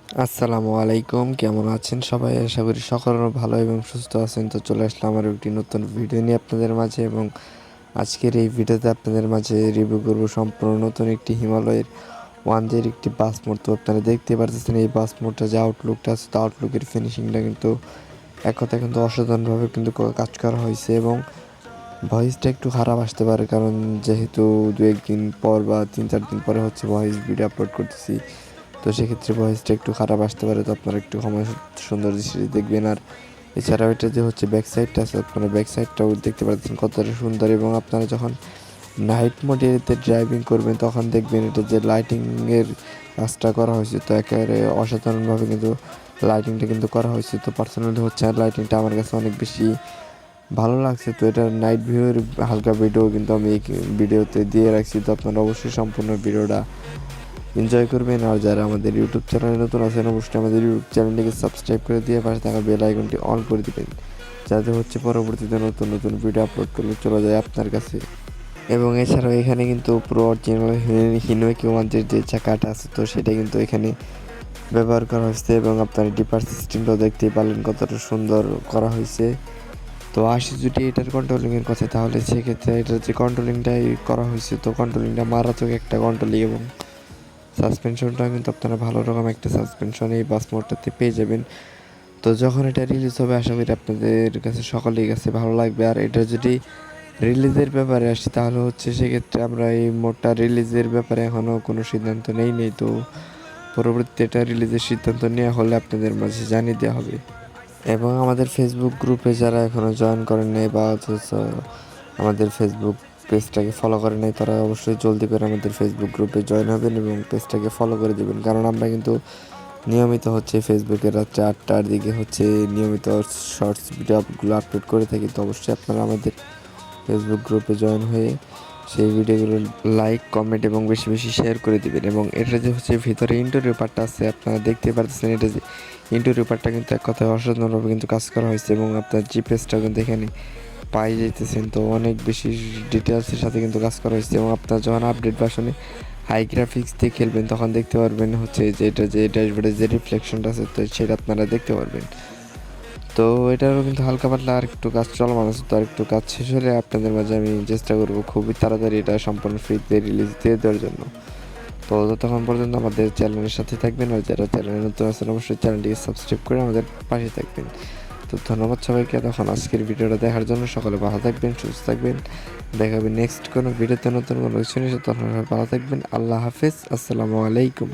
আসসালামু আলাইকুম, কেমন আছেন সবাই? আশা করি সকলের ভালো এবং সুস্থ আছেন। তো চলে আসলাম আমার একটি নতুন ভিডিও নিয়ে আপনাদের মাঝে, এবং আজকের এই ভিডিওতে আপনাদের মাঝে রিভিউ করব সম্পূর্ণ নতুন একটি হিমালয়ের ওয়ানজের একটি বাস মোড। তো আপনারা দেখতে পারতেছেন এই বাস মোডটা যে আউটলুকটা আছে, তো আউটলুকের ফিনিশিংটা কিন্তু এক কথায় কিন্তু অসাধারণভাবে কিন্তু কাজ করা হয়েছে, এবং ভয়েসটা একটু খারাপ আসতে পারে, কারণ যেহেতু দু একদিন পর বা 3-4 দিন পরে হচ্ছে ভয়েস ভিডিও আপলোড করতেছি। তো সেক্ষেত্রে ভয়েসটা একটু খারাপ আসতে পারে, তো আপনারা একটু সময় সুন্দর দৃষ্টিতে দেখবেন। আর এছাড়াও এটা যে হচ্ছে ব্যাক সাইডটা আছে, আপনারা ব্যাক সাইডটাও দেখতে পাচ্ছেন কতটা সুন্দর, এবং আপনারা যখন নাইট মোডেতে ড্রাইভিং করবেন তখন দেখবেন এটা যে লাইটিংয়ের কাজটা করা হয়েছে, তো একেবারে অসাধারণভাবে কিন্তু লাইটিংটা কিন্তু করা হয়েছে। তো পার্সোনালি হচ্ছে লাইটিংটা আমার কাছে অনেক বেশি ভালো লাগছে। তো এটা নাইট ভিউয়ের হালকা ভিডিও কিন্তু আমি এই ভিডিওতে দিয়ে রাখছি, তো আপনারা অবশ্যই সম্পূর্ণ ভিডিওটা এনজয় করবেন। আর যারা আমাদের ইউটিউব চ্যানেলে নতুন আছেন, অবশ্যই আমাদের ইউটিউব চ্যানেলটিকে সাবস্ক্রাইব করে দিয়ে পাশে থাকা বেল আইকনটি অন করে দিবেন, যাতে হচ্ছে পরবর্তীতে নতুন নতুন ভিডিও আপলোড করলে চলে যায় আপনার কাছে। এবং এছাড়াও এখানে কিন্তু পুরো অরিজিনাল হিনোকি ওয়ানজের যে চাকাটা আছে, তো সেটা কিন্তু এখানে ব্যবহার করা হয়েছে, এবং আপনার ডিপার সিস্টেমটাও দেখতেই পারলেন কতটা সুন্দর করা হয়েছে। তো আসি যদি এটার কন্ট্রোলিংয়ের কথা, তাহলে সেক্ষেত্রে এটার যে কন্ট্রোলিংটাই করা হয়েছে, তো কন্ট্রোলিংটা মারাত্মক একটা কন্ট্রোলিং, এবং সাসপেনশনটা কিন্তু আপনারা ভালো রকম একটা সাসপেনশন এই বাস মোডটাতে পেয়ে যাবেন। তো যখন এটা রিলিজ হবে আশা করি আপনাদের কাছে সকলের কাছে ভালো লাগবে। আর এটা যদি রিলিজের ব্যাপারে আসি, তাহলে হচ্ছে সেক্ষেত্রে আমরা এই মোডটা রিলিজের ব্যাপারে এখনও কোনো সিদ্ধান্ত নেই। তো পরবর্তীতে এটা রিলিজের সিদ্ধান্ত নেওয়া হলে আপনাদের মাঝে জানিয়ে দেওয়া হবে। এবং আমাদের ফেসবুক গ্রুপে যারা এখনও জয়েন করেন নাই বা অথচ আমাদের ফেসবুক পেজটাকে ফলো করে নাই, তারা অবশ্যই জলদি করে আমাদের ফেসবুক গ্রুপে জয়েন হবেন এবং পেজটাকে ফলো করে দেবেন, কারণ আমরা কিন্তু নিয়মিত হচ্ছে ফেসবুকে রাত্রে 8টার দিকে হচ্ছে নিয়মিত শর্টস ভিডিওগুলো আপলোড করে থাকি। তো অবশ্যই আপনারা আমাদের ফেসবুক গ্রুপে জয়েন হয়ে সেই ভিডিওগুলো লাইক, কমেন্ট এবং বেশি বেশি শেয়ার করে দিবেন। এবং এটা যে হচ্ছে ভিতরে ইন্টারভিউ পার্টটা আছে, আপনারা দেখতে পারতেছেন এটা যে ইন্টারভিউ পার্টটা কিন্তু এক কথায় অসাধারণভাবে কিন্তু কাজ করা হয়েছে, এবং আপনার জিপিএসটাও কিন্তু এখানে পাই যাইতেছেন। তো অনেক বেশি ডিটেলসের সাথে কিন্তু কাজ করা হয়েছে, এবং আপনার যখন আপডেট ভার্সনে হাই গ্রাফিক্স দিয়ে খেলবেন তখন দেখতে পারবেন হচ্ছে যে এটা যে ড্যাশবোর্ডের যে রিফ্লেকশনটা আছে, তো সেটা আপনারা দেখতে পারবেন। তো এটারও কিন্তু হালকা পাতলা আর একটু কাজ চলমান আছে, তো আর একটু কাজ শেষ হলে আপনাদের মাঝে আমি চেষ্টা করবো খুবই তাড়াতাড়ি এটা সম্পূর্ণ ফ্রিতে রিলিজ দিয়ে দেওয়ার জন্য। তো ততক্ষণ পর্যন্ত আমাদের চ্যানেলের সাথে থাকবেন, আর যারা চ্যানেলে নতুন আছেন অবশ্যই চ্যানেলটিকে সাবস্ক্রাইব করে আমাদের পাশে থাকবেন। তো ধন্যবাদ সবাইকে তখন আজকের ভিডিওটা দেখার জন্য। সকলে ভালো থাকবেন, সুস্থ থাকবেন। দেখা হবে নেক্সট কোনো ভিডিওতে নতুন কোনো কিছু নিয়ে। তখন ভালো থাকবেন। আল্লাহ হাফেজ, আসসালামু আলাইকুম।